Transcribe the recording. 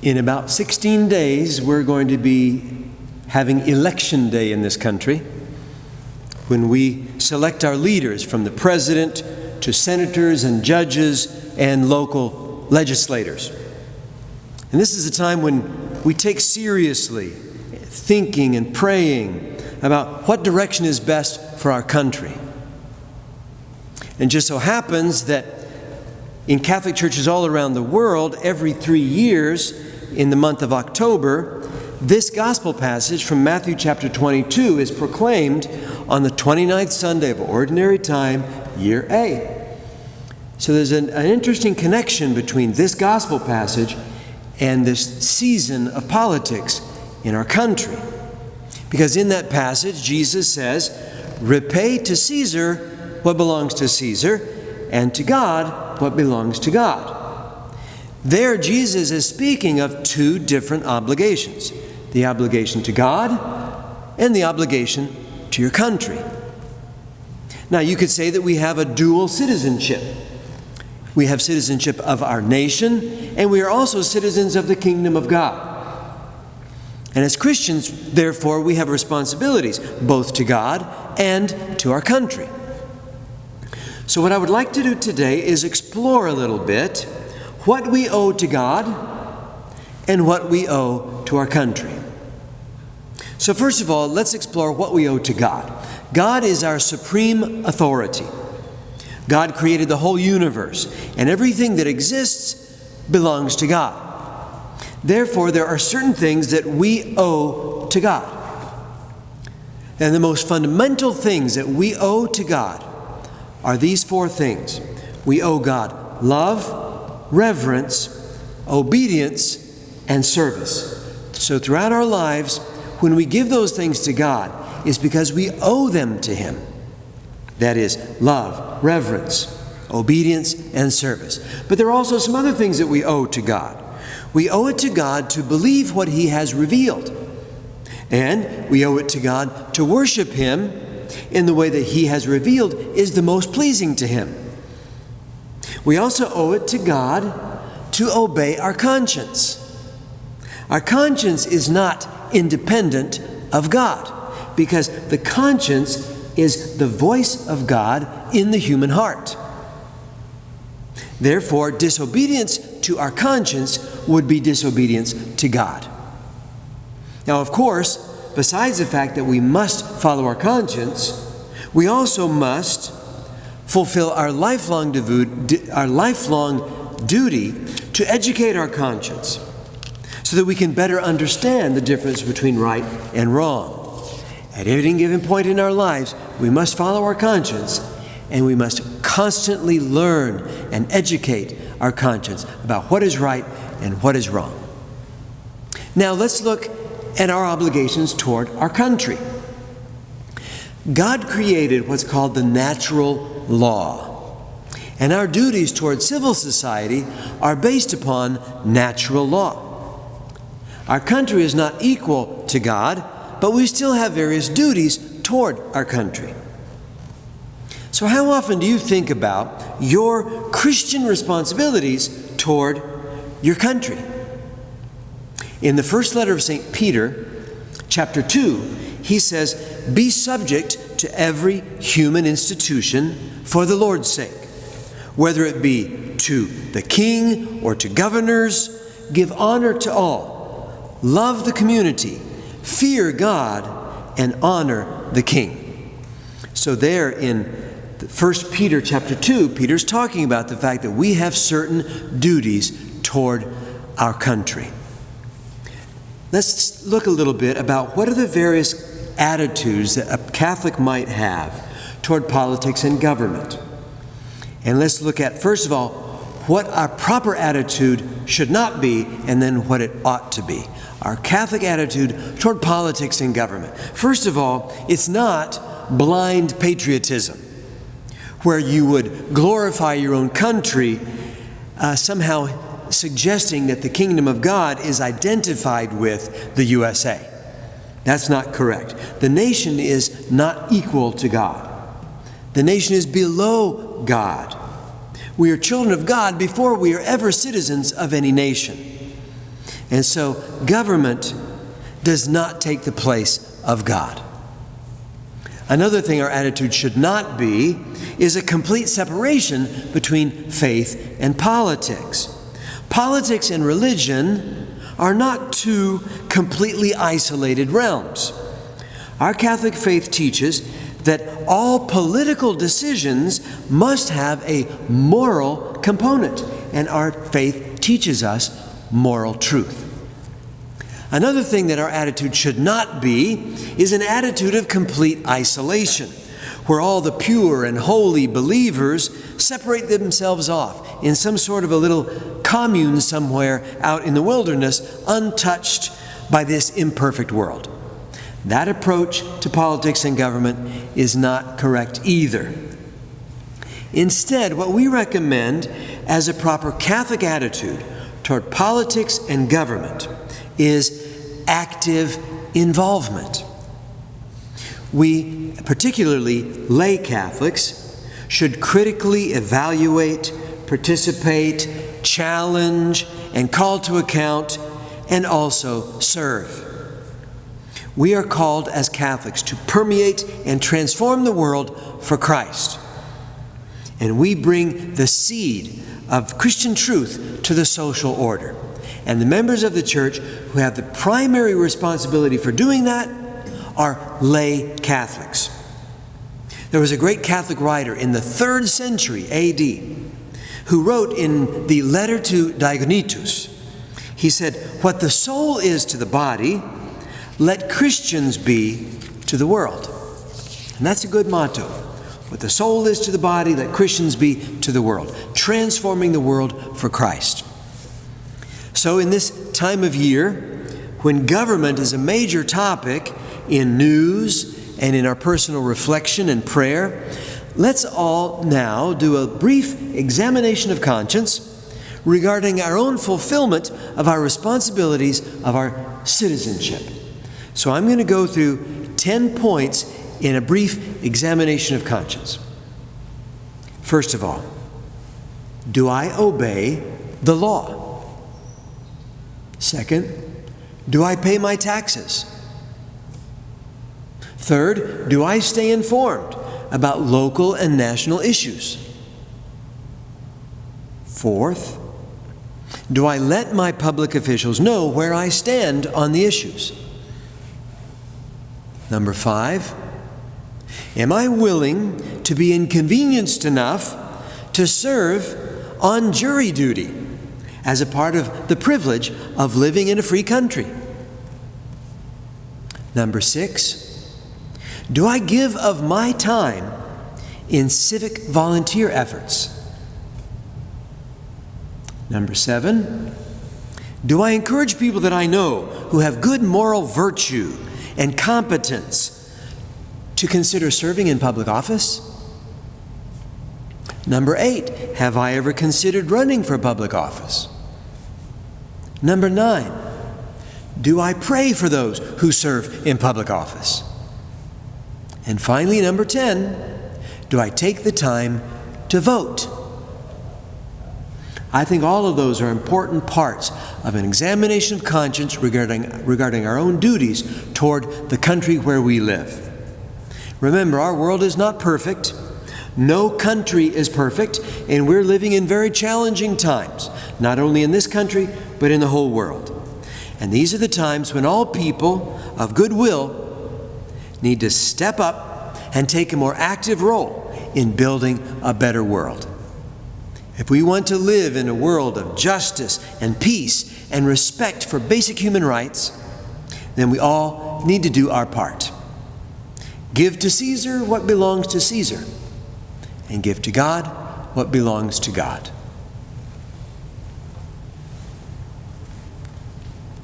In about 16 days, we're going to be having election day in this country, when we select our leaders from the president to senators and judges and local legislators. And this is a time when we take seriously thinking and praying about what direction is best for our country. And just so happens that in Catholic churches all around the world, every 3 years in the month of October, this gospel passage from Matthew chapter 22 is proclaimed on the 29th Sunday of Ordinary Time, year A. So there's an interesting connection between this gospel passage and this season of politics in our country. Because in that passage, Jesus says, "Repay to Caesar what belongs to Caesar, and to God what belongs to God." There, Jesus is speaking of two different obligations: the obligation to God and the obligation to your country. Now, you could say that we have a dual citizenship. We have citizenship of our nation, and we are also citizens of the kingdom of God. And as Christians, therefore, we have responsibilities both to God and to our country. So what I would like to do today is explore a little bit what we owe to God and what we owe to our country. So first of all, let's explore what we owe to God. God is our supreme authority. God created the whole universe, and everything that exists belongs to God. Therefore, there are certain things that we owe to God. And the most fundamental things that we owe to God are these four things. We owe God love, reverence, obedience, and service. So throughout our lives, when we give those things to God, it's because we owe them to Him. That is, love, reverence, obedience, and service. But there are also some other things that we owe to God. We owe it to God to believe what He has revealed. And we owe it to God to worship Him in the way that He has revealed is the most pleasing to Him. We also owe it to God to obey our conscience. Our conscience is not independent of God, because the conscience is the voice of God in the human heart. Therefore, disobedience to our conscience would be disobedience to God. Now, of course, besides the fact that we must follow our conscience, we also must fulfill our lifelong duty to educate our conscience so that we can better understand the difference between right and wrong. At any given point in our lives, we must follow our conscience, and we must constantly learn and educate our conscience about what is right and what is wrong. Now, let's look at our obligations toward our country. God created what's called the natural law, and our duties toward civil society are based upon natural law. Our country is not equal to God, but we still have various duties toward our country. So how often do you think about your Christian responsibilities toward your country? In the first letter of St. Peter, chapter 2, he says, "Be subject to every human institution for the Lord's sake, whether it be to the king or to governors. Give honor to all. Love the community. Fear God and honor the king." So there in 1 Peter chapter 2, Peter's talking about the fact that we have certain duties toward our country. Let's look a little bit about what are the various attitudes that a Catholic might have toward politics and government. And let's look at, first of all, what our proper attitude should not be, and then what it ought to be. Our Catholic attitude toward politics and government. First of all, it's not blind patriotism, where you would glorify your own country, somehow suggesting that the kingdom of God is identified with the USA. That's not correct. The nation is not equal to God. The nation is below God. We are children of God before we are ever citizens of any nation. And so government does not take the place of God. Another thing our attitude should not be is a complete separation between faith and politics. Politics and religion are not two completely isolated realms. Our Catholic faith teaches that all political decisions must have a moral component, and our faith teaches us moral truth. Another thing that our attitude should not be is an attitude of complete isolation, where all the pure and holy believers separate themselves off in some sort of a little commune somewhere out in the wilderness, untouched by this imperfect world. That approach to politics and government is not correct either. Instead, what we recommend as a proper Catholic attitude toward politics and government is active involvement. We, particularly lay Catholics, should critically evaluate, participate, challenge, and call to account, and also serve. We are called as Catholics to permeate and transform the world for Christ. And we bring the seed of Christian truth to the social order. And the members of the church who have the primary responsibility for doing that are lay Catholics. There was a great Catholic writer in the 3rd century A.D. who wrote in the letter to Diognetus, he said, "What the soul is to the body, let Christians be to the world." And that's a good motto. What the soul is to the body, let Christians be to the world, transforming the world for Christ. So in this time of year, when government is a major topic in news and in our personal reflection and prayer, let's all now do a brief examination of conscience regarding our own fulfillment of our responsibilities of our citizenship. So I'm going to go through 10 points in a brief examination of conscience. First of all, do I obey the law? Second, do I pay my taxes? Third, do I stay informed about local and national issues? Fourth, do I let my public officials know where I stand on the issues? Number 5, am I willing to be inconvenienced enough to serve on jury duty as a part of the privilege of living in a free country? Number 6, do I give of my time in civic volunteer efforts? Number 7, do I encourage people that I know who have good moral virtue and competence to consider serving in public office? Number 8, have I ever considered running for public office? Number 9, do I pray for those who serve in public office? And finally, number 10, do I take the time to vote? I think all of those are important parts of an examination of conscience regarding our own duties toward the country where we live. Remember, our world is not perfect. No country is perfect, and we're living in very challenging times, not only in this country, but in the whole world. And these are the times when all people of goodwill need to step up and take a more active role in building a better world. If we want to live in a world of justice and peace and respect for basic human rights, then we all need to do our part. Give to Caesar what belongs to Caesar, and give to God what belongs to God.